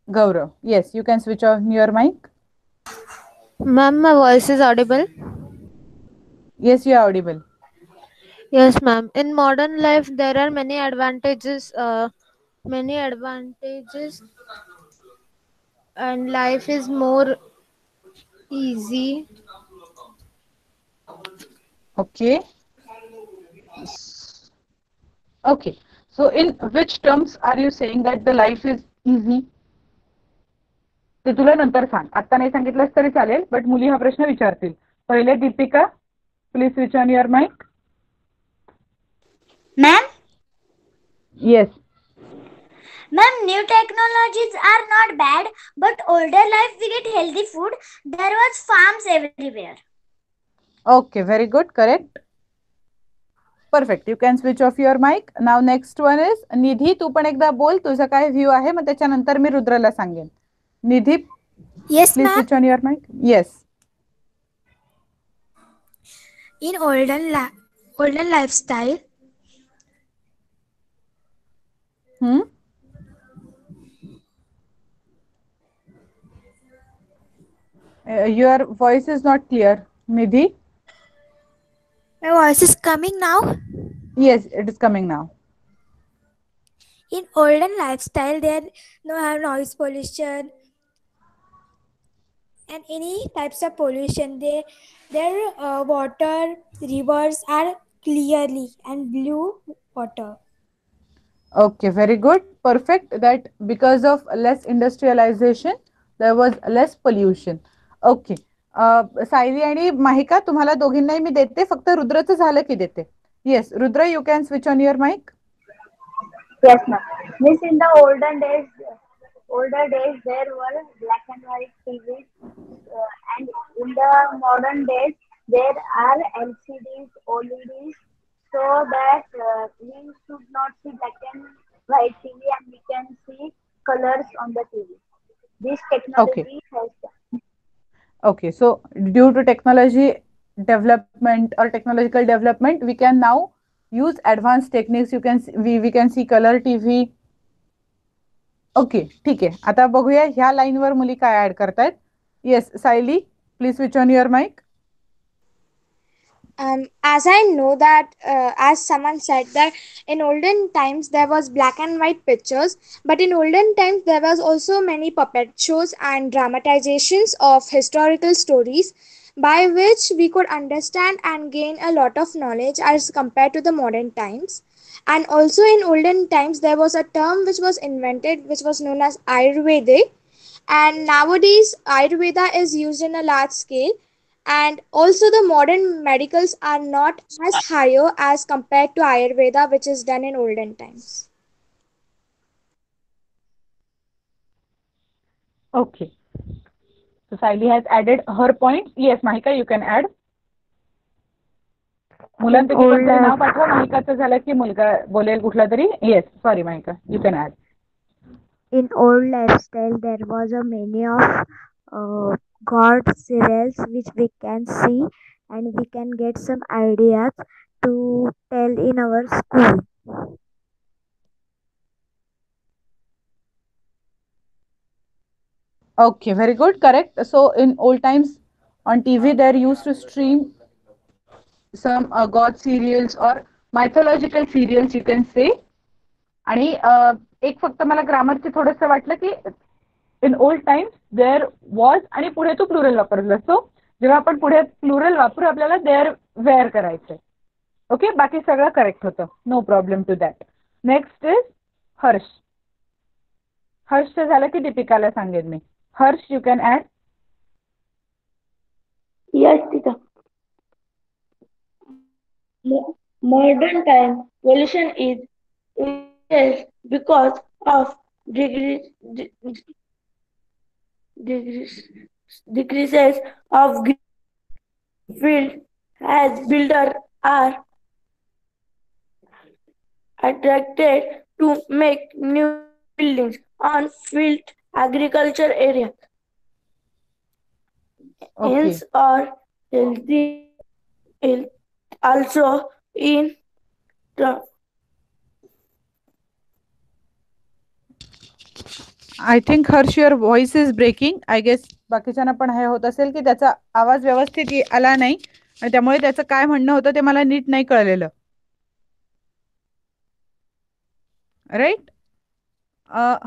Gaurav, yes, you can switch on your mic. Ma'am, my voice is audible. Yes, you are audible. Yes, ma'am. In modern life, there are many advantages. And life is more easy. Okay. Okay. So in which terms are you saying that the life is easy? ते तुला नंतर सांग, आता नाही सांगितलंस तरी चालेल, but मुली हा प्रश्न विचारतील. पहिले Deepika, please switch on your mic. Ma'am, yes. ma'am, new technologies are not bad, but older life we get healthy food. There was farms everywhere. Okay, very good, correct. Perfect. You can switch off your mic. Now next one is निधी. तू पण एकदा बोल तुझा काय view आहे, मग त्याच्यानंतर मी रुद्रला सांगेन. निधी, Yes, please ma'am. switch on your mic. Yes. In olden lifestyle, Your voice is not clear, Nidhi. my voice is coming now. Yes, it is coming now. In olden lifestyle, there no have noise pollution and any types of pollution. Their water rivers are clearly and blue water. Okay, very good. Perfect. That because of less industrialization, there was less pollution. Okay. Sayali आणि माहिका तुम्हाला दोघींनाही मी देते, फक्त रुद्रचं झालं की देते. Yes, Rudra, you can switch on your mic. Yes, ma'am. Miss, in the older days there were black and white TVs, and in the modern days there are LCDs, OLEDs, so that we should not see black and white TV and we can see colors on the TV. This technology has done. Okay, so due to technology development or technological development, we can now use advanced techniques. We can see color TV. Okay, ठीक आहे. आता बघूया ह्या लाईनवर मुली काय add करतायत. Yes, Saili, please switch on your mic. As I know that, as someone said that in olden times there was black and white pictures, but in olden times there was also many puppet shows and dramatizations of historical stories by which we could understand and gain a lot of knowledge as compared to the modern times. And also in olden times there was a term which was invented which was known as Ayurvedic, and nowadays Ayurveda is used in a large scale, and also the modern medicals are not as higher as compared to Ayurveda which is done in olden times. Okay, so Saili has added her points. Yes, Mahika, you can add. मुलांपैकी कोणतरी नाव पाठवा. माहिकाचं झालं की मुलगा बोलेल कुठला तरी. Yes, sorry Mahika, you can add. In old lifestyle there was a many of god serials which we can see and we can get some ideas to tell in our school. Okay, very good, correct. So in old times on TV there used to stream some god serials or mythological serials, you can say. आणि एक फक्त मला ग्रामरचे थोडंसं वाटलं की in old times there was आणि पुढे तू plural वापरलं. सो जेव्हा आपण पुढे प्लुरल वापरू आपल्याला देअर वेअर करायचंय. ओके, बाकी सगळं करेक्ट होतं, no problem to that. Next is Harsh. हर्षचं झालं की दीपिकाला सांगेन मी. Harsh, you can add. Yes, teacher. Modern time pollution is because of decreases of field as builders are attracted to make new buildings on field agriculture areas. Okay. Hence are healthy also in I think Harsh your voice is breaking. I guess बाकीच्यांना पण हे होत असेल की त्याचा आवाज व्यवस्थित आला नाही आणि त्यामुळे त्याचं काय म्हणणं होतं ते मला नीट नाही कळलेलं. राईट.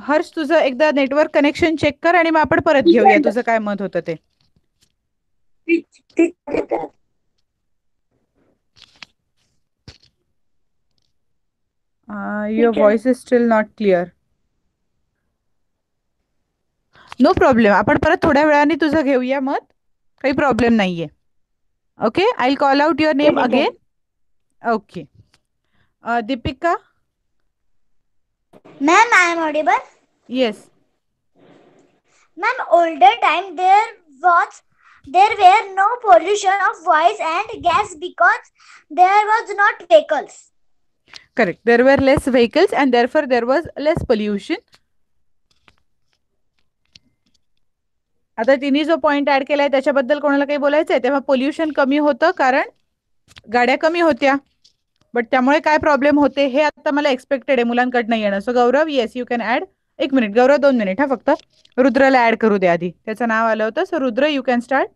हर्ष, तुझं एकदा नेटवर्क कनेक्शन चेक कर आणि मग आपण परत घेऊया तुझं काय मत होतं ते. Your ठीक आहे. voice is still not clear. No problem. आपण परत थोड्या वेळाने तुझं घेऊया मत. काही प्रॉब्लेम नाहीये. Okay, I will call out your name ठीक आहे. Again. Okay. Deepika. Ma'am, I am audible. Yes. Ma'am, older time there were no pollution of voice and gas because there was not vehicles. Correct. There were less vehicles and therefore there was less pollution. आता तिने जो point add केलाय त्याच्याबद्दल कोणाला काही बोलायचंय? तेव्हा pollution कमी होतं कारण गाड्या कमी होत्या. बट त्यामुळे काय प्रॉब्लेम होते हे आता मला एक्सपेक्टेड आहे मुलांकडनं येणं. So Gaurav, yes you can add. 1 minute Gaurav, 2 minute हा फक्त. रुद्रला ऍड करू दे आधी, त्याचं नाव आलं होतं. So Rudra, you can start.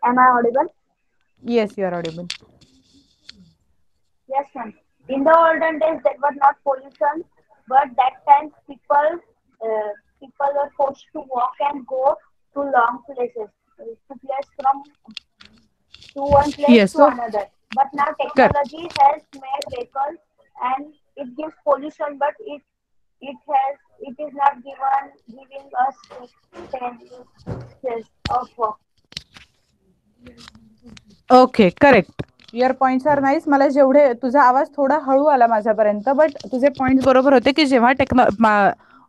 Am I audible? Yes, you are audible. Yes, ma'am. In the olden days, there was not pollution, but that time people were forced to walk and go to long places, to place from to one place Yes, to so another. But now technology has made vehicles and it gives pollution, but it is not giving us chances of walk. Okay, correct. Your points are nice. मला जेवढे तुझा आवाज थोडा हळू आला माझ्यापर्यंत, but तुझे points बरोबर होते की जेव्हा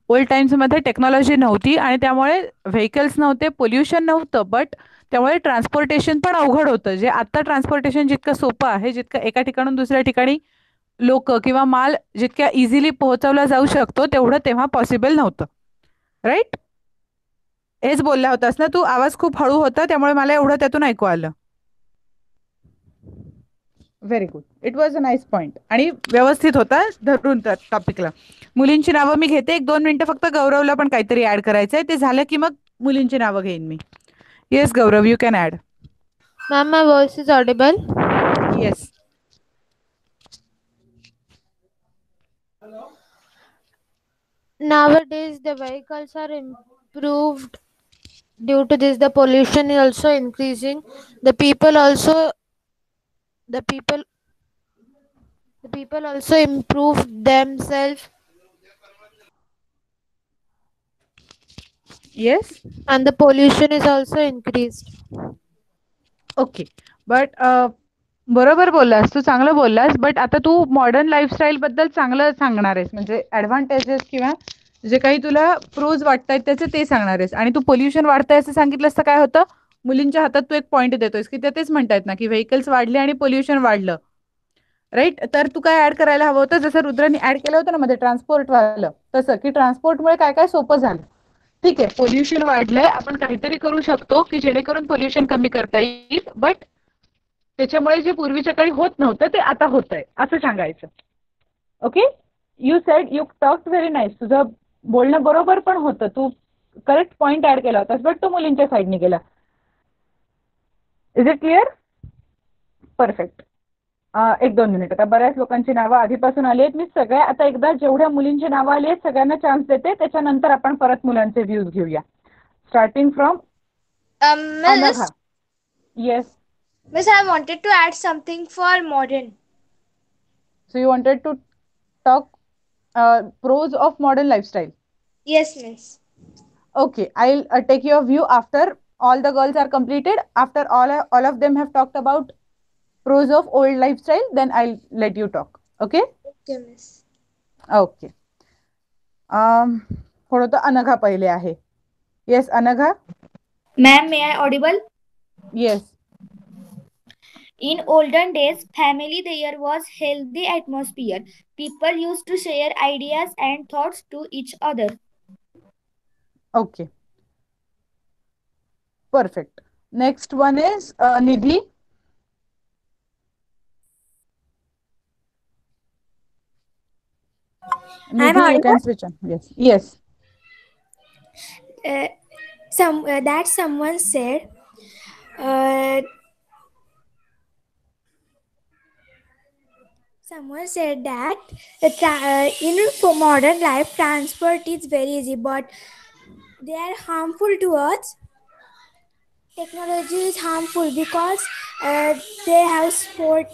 ओल्ड टाइम्समध्ये टेक्नॉलॉजी नव्हती आणि त्यामुळे व्हेकल्स नव्हते, पोल्युशन नव्हतं, बट त्यामुळे ट्रान्सपोर्टेशन पण अवघड होतं. जे आता ट्रान्सपोर्टेशन जितकं सोपं आहे, जितकं एका ठिकाणून दुसऱ्या ठिकाणी लोक किंवा माल जितक्या इझिली पोहोचवला जाऊ शकतो तेवढं तेव्हा पॉसिबल नव्हतं. राईट? हेच बोलला होतास ना तू? आवाज खूप हळू होता त्यामुळे मला एवढं त्यातून ऐकू आलं. Very good. It was a nice point आणि व्यवस्थित होता धरून त्या टॉपिकला. मुलींची नावं मी घेते. 1-2 मिनिटं फक्त. गौरवला पण काहीतरी ऍड करायचं आहे. ते झालं की मग मुलींची नावं घेईन मी. Yes Gaurav, you can add. Ma'am, my voice is audible. Yes. Nowadays, the vehicles are improved. Due to this, the pollution is also increasing. The people also improve themselves, yes. and the pollution is also increased. Okay, but बरोबर बोललास तू, चांगलं बोललास. But आता तू modern lifestyle बद्दल चांगलं सांगणार आहेस, म्हणजे ऍडव्हान्टेजेस किंवा जे काही तुला प्रोज वाटतायत त्याचे ते सांगणार आहेस. आणि तू पोल्युशन वाढतंय असं सांगितलंस तर काय होतं, मुलींच्या हातात तू एक पॉईंट देतोयस की ते तेच म्हणतायत ना की व्हेकल्स वाढले आणि पोल्युशन वाढलं. राईट? तर तू काय ऍड करायला हवं होतं, जसं रुद्रांनी ऍड केलं होतं ना मध्ये ट्रान्सपोर्ट वाढलं, तसं की ट्रान्सपोर्टमुळे काय काय सोपं झालं. ठीक आहे, पोल्युशन वाढलंय, आपण काहीतरी करू शकतो की जेणेकरून पोल्युशन कमी करता येईल, बट त्याच्यामुळे जे पूर्वीच्या काळी होत नव्हतं ते आता होत आहे असं सांगायचं. Okay, you sed, you talked very nice. तुझं बोलणं बरोबर पण होतं, तू करेक्ट पॉइंट ऍड केला होतास, बट तो मुलींच्या साईडने गेला. Is it clear? Perfect. 1-2 minute. आता बऱ्याच लोकांची नावं आधीपासून आली आहेत. मी सगळ्या आता एकदा जेवढ्या मुलींची नावं आली आहेत सगळ्यांना चान्स देते, त्याच्यानंतर आपण परत मुलांचे व्ह्यूज घेऊया. Starting from Anagha. Yes. Miss, I wanted to add something for modern. So you wanted to talk pros of modern lifestyle. Yes, Miss. Okay, I'll take your view after all the girls are completed. After all of them have talked about pros of old lifestyle, then I'll let you talk. Okay? Okay, Miss. Okay. थोडं तर अनघा पहिले आहे. Yes, Anagha. Ma'am, may I audible? Yes. In olden days, family there was healthy atmosphere. People used to share ideas and thoughts to each other. Okay. Perfect. Next one is Nidhi. Nidhi, you can switch on. Yes. Yes. Someone said that in modern life transport is very easy, but they are harmful to us. Technology is harmful because they have sport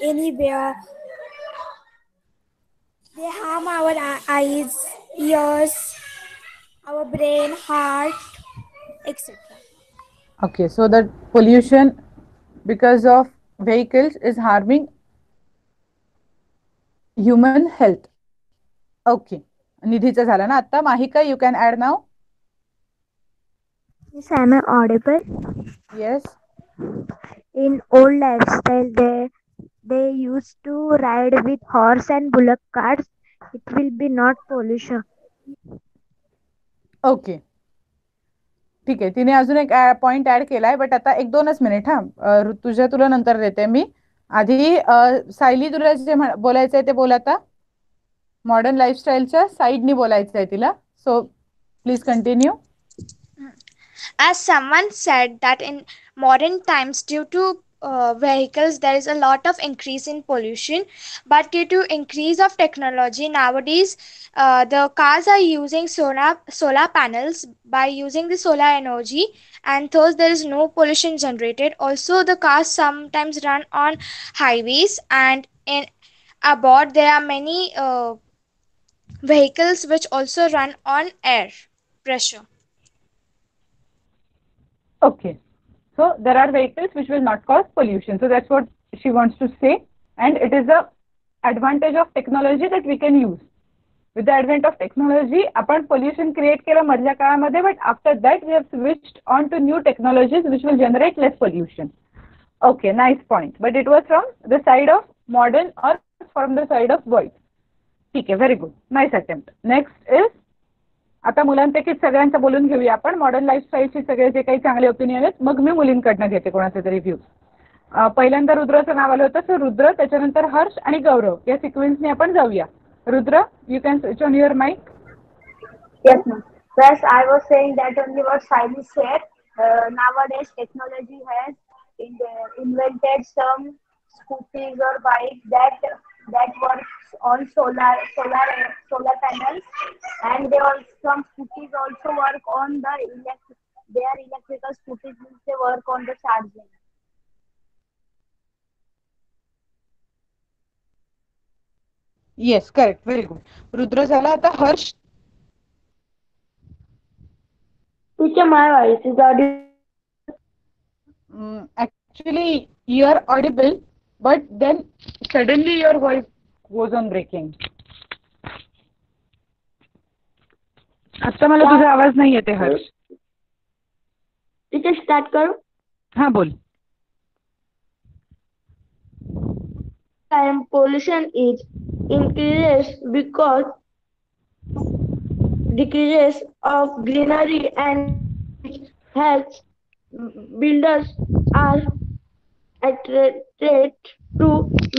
anywhere. They harm our eyes, ears, our brain, heart, etc. Okay, so the pollution because of vehicles is harming human health. Okay. निधीचं झालं ना आता. Mahika, you can add now. Yes, am I audible? Yes. In old lifestyle, they used to ride with horse and bullock carts. It will be not pollution. Okay. ठीक आहे. तिने अजून एक point add केलाय, बट आता 1-2च minute हा. ऋतुजा तुला नंतर देते मी. आधी सायली तुला जे बोलायचंय ते बोल आता. मॉडर्न लाईफस्टाईलच्या साईडनी बोलायचं आहे तिला. So please continue. As someone said that in modern times, due to vehicles, there is a lot of increase in pollution, but due to increase of technology nowadays, the cars are using solar panels. By using the solar energy, and thus there is no pollution generated. Also, the cars sometimes run on highways, and in aboard there are many vehicles which also run on air pressure. Okay. So there are vehicles which will not cause pollution. So that's what she wants to say. And it is the advantage of technology that we can use. With the advent of technology, आपण pollution create केलं मधल्या काळामध्ये, but after that we have switched on to new technologies which will generate less pollution. Okay, nice point. But it was from the side of modern or from the side of boys. ठीक आहे, very good. Nice attempt. Next is आता मुलांपैकी सगळ्यांचं बोलून घेऊया आपण. Modern लाईफस्टाईलचे सगळे जे काही चांगले ओपिनियन आहेत, मग मी मुलींकडनं घेते कोणाचे तरी व्ह्यूज. पहिल्यांदा रुद्रचं नाव आलं होतं. सो रुद्र, त्याच्यानंतर हर्ष आणि गौरव या सिक्वेन्सने आपण जाऊया. Rudra, you can switch on your mic. Yes, ma'am. First, I was saying that only what Saili said. Nowadays, technology has invented some scooters or bikes that works on solar panels, and some scooters also work on the They are electrical scooters, means they work on the charging. Yes, correct, very good. Rudra झाला. आता Harsh. Teacher, my voice is audible. Actually, you are audible, but then suddenly your voice goes on breaking. आता मला तुझा आवाज नाही येते Harsh. Teacher, start करू. हा, बोल. Time pollution is increases because decreases of greenery and health. Builders are attracted to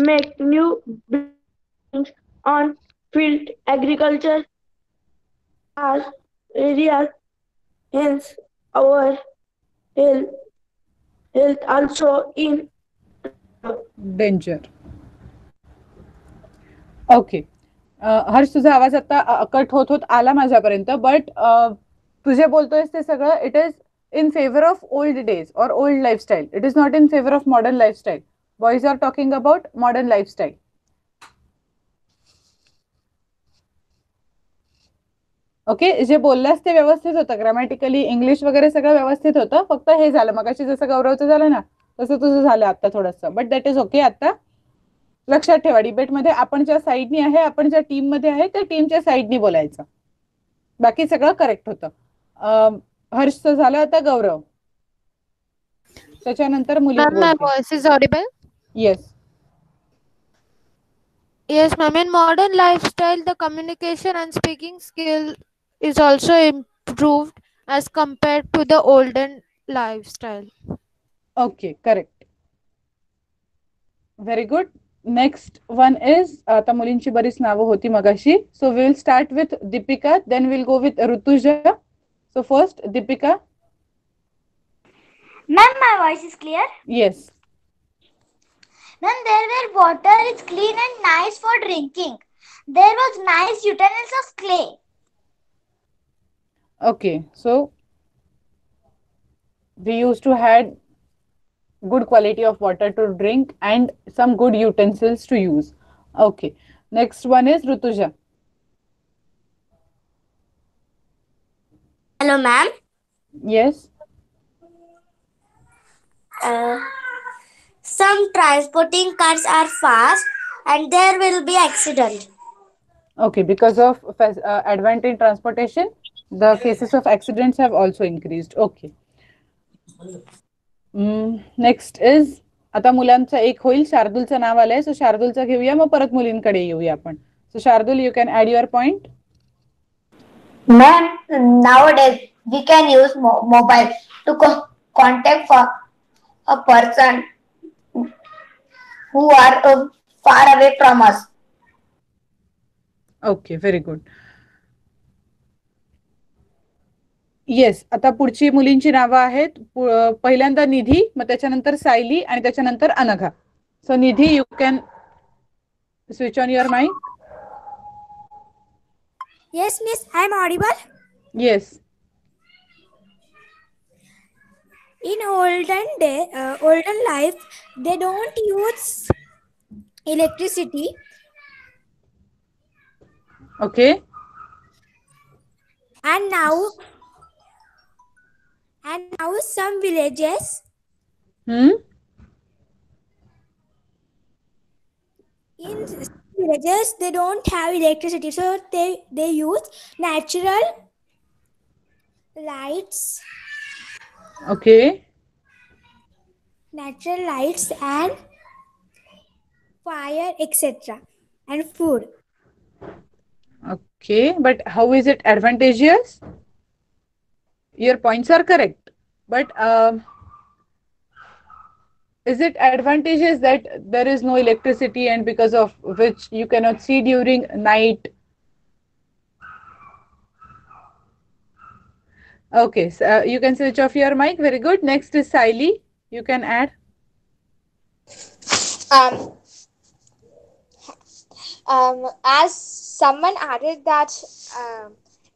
make new buildings on field agriculture are areas, hence our health also in danger. Okay. Harsh, तुझा आवाज आता cut होत होत आला माझ्यापर्यंत, बट तुझे बोलतोयस ते सगळं it is in favour of old days or old lifestyle. It is not in favour of modern lifestyle. Boys are talking about modern lifestyle. Okay, जे बोललास ते व्यवस्थित होतं. ग्रॅमॅटिकली इंग्लिश वगैरे सगळं व्यवस्थित होतं. फक्त हे झालं मगाशी जसं गौरवचं झालं ना, तसं तुझं झालं आता थोडंसं, बट दॅट इज ओके. आता लक्षात ठेवा, डिबेटमध्ये आपण ज्या साईडनी आहे, आपण ज्या टीम मध्ये आहे त्या टीमच्या साईडनी बोलायचं. बाकी सगळं करेक्ट होतं. हर्षचं झालं. आता गौरव, त्याच्यानंतर मुली. Ma'am, my voice is audible? Yes. Yes, ma'am. In modern lifestyle, the communication and speaking skill is also improved as compared to the olden lifestyle. Okay, correct, very good. Next one is, आता मुलींची बरीच नावं होती मगाशी. So we will start with Deepika, then will go with Rutuja. So first Deepika. Ma'am, my voice is clear. Yes. Ma'am, there were water is clean and nice for drinking. There was nice utensils of clay. Okay, so We used to had good quality of water to drink and some good utensils to use. Okay. Next one is Rutuja. Hello, ma'am. Yes. Some transporting cars are fast and there will be accident. Okay. Because of advent in transportation, the cases of accidents have also increased. Okay. Next is आता मुलांचा एक होईल. शार्दूलचं नाव आलंय, so शार्दूलचं घेऊया, मग परत मुलींकडे येऊया आपण. So Shardul, you can add your point. Ma'am, nowadays we can use mobile to contact for a person who are far away from us. Okay, very good. Yes, आता पुढची मुलींची नावं आहेत. पहिल्यांदा निधी, मग त्याच्यानंतर सायली आणि त्याच्यानंतर Anagha. So Nidhi, you can switch on your mic. Yes, miss, I am audible. Yes. In olden life, they don't use electricity. Okay. And now some villages, in villages they don't have electricity, so they use natural lights. Okay. Natural lights and fire, etc. and food. Okay, but how is it advantageous? Your points are correct, but is it advantageous that there is no electricity and because of which you cannot see during night? Okay, so you can switch off your mic. Very good. Next is Saili. You can add. As someone added that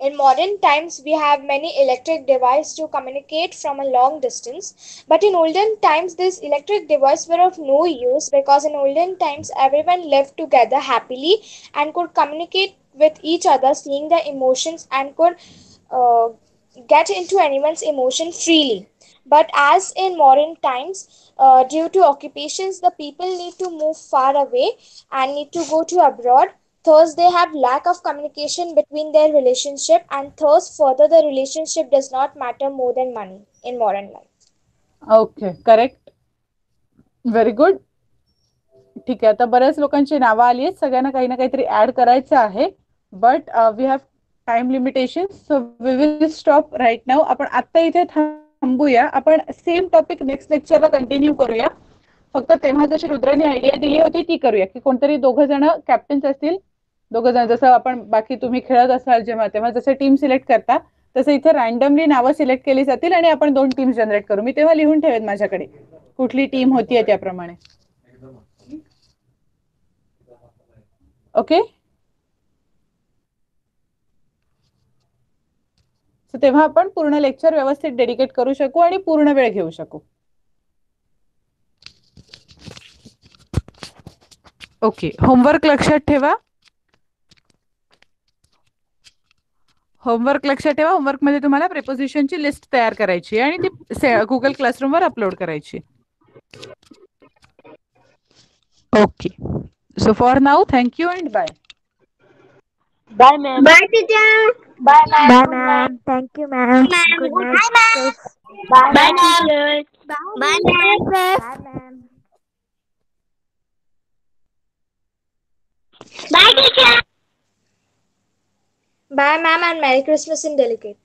in modern times we have many electric devices to communicate from a long distance, but in olden times these electric devices were of no use, because in olden times everyone lived together happily and could communicate with each other, seeing their emotions, and could get into anyone's emotion freely. But as in modern times, due to occupations, the people need to move far away and need to go to abroad. Thus, they have lack of communication between their relationship, and thus further the relationship does not matter more than money in modern life. Okay, correct. Very good. ठीक आहे, आता बऱ्याच लोकांची नावं आली आहेत. सगळ्यांना काही ना काहीतरी ऍड करायचं आहे, but we have time limitation, so we will stop right now. आपण आता इथे थांबूया. आपण सेम टॉपिक नेक्स्ट लेक्चरला कंटिन्यू करूया. फक्त तेव्हा जशी रुद्राने आयडिया दिली होती ती करूया, की कोणतरी दोघं जण कॅप्टन्स असतील. दोघं जण, जसं आपण बाकी तुम्ही खेळत असाल जेव्हा, तेव्हा जसं टीम सिलेक्ट करता तसं इथे रॅन्डमली नावं सिलेक्ट केली जातील आणि आपण 2 टीम्स जनरेट करू. मी तेव्हा लिहून ठेवेन माझ्याकडे कुठली टीम होतीये त्याप्रमाणे. ओके, सो तेव्हा आपण पूर्ण लेक्चर व्यवस्थित डेडिकेट करू शकू आणि पूर्ण वेळ घेऊ शकू. ओके, होमवर्क लक्षात ठेवा. होमवर्क मध्ये तुम्हाला प्रेपोजिशनची लिस्ट तयार करायची आणि ती गुगल क्लासरूम वर अपलोड करायची. ओके, so for now thank you and bye. Bye, ma'am. Bye, teacher. Bye, ma'am. Bye, ma'am. Thank you, ma'am. Good night, kids. Bye, Bye, ma'am. teacher. Bye, ma'am. Bye, ma'am. Bye, teacher. Bye, ma'am, and Merry Christmas in Delicate.